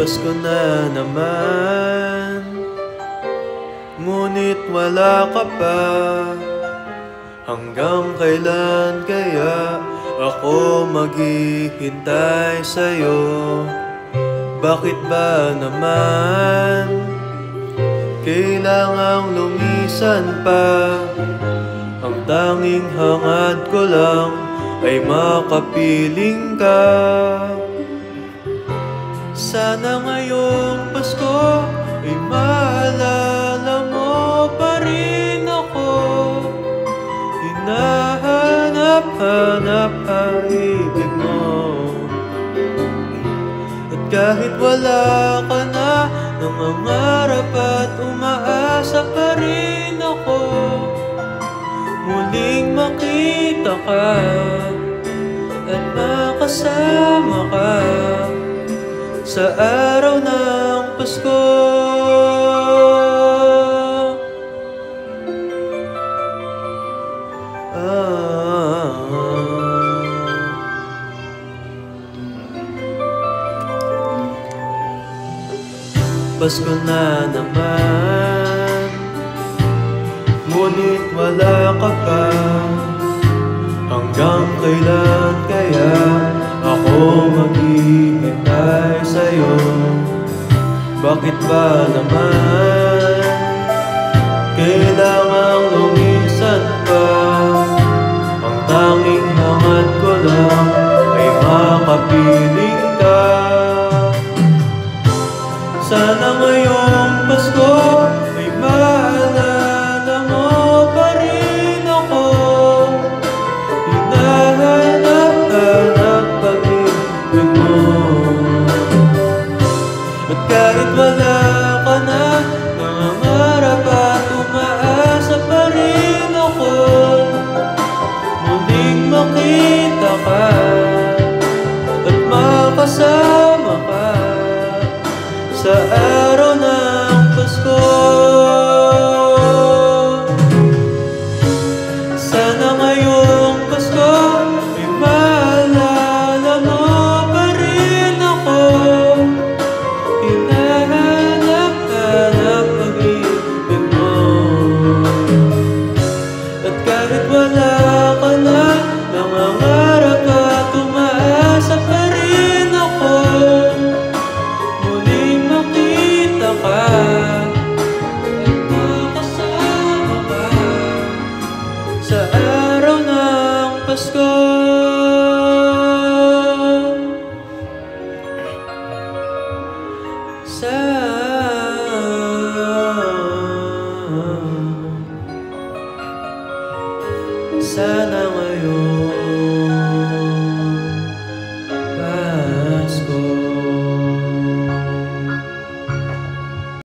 Pasko na naman, ngunit wala ka pa. Hanggang kailan kaya ako maghihintay sa'yo? Bakit ba naman kailangang lumisan pa? Ang tanging hangad ko lang ay makapiling ka. Sana ngayong Pasko ay maalala mo pa rin ako. Hinahanap-hanap ang ibig mo. At kahit wala ka na, nangangarap at umaasa pa rin ako. Muling makita ka at makasama ka sa araw ng Pasko. Pasko na naman, ngunit wala ka pa. Hanggang kailan kaya ako maghihintay sa'yo? Bakit ba naman kailangang lumisan pa? Ang tanging hangad ko lang ay makapiling ka. Sana ngayong Pasko ay maalala mo pa rin ako. Hinahanap-hanap pag-ibig mo. At kahit wala ka na, nangangarap at umaasa pa rin ako. Muling makita ka at makasama ka sa araw ng Pasko. Sana ngayong Pasko ay maalala mo pa rin ako. Hinahanap-hanap pag-ibig mo. At kahit wala ka na, nangangarap at umaasa pa rin ako. Sa araw ng Pasko. Sana ngayon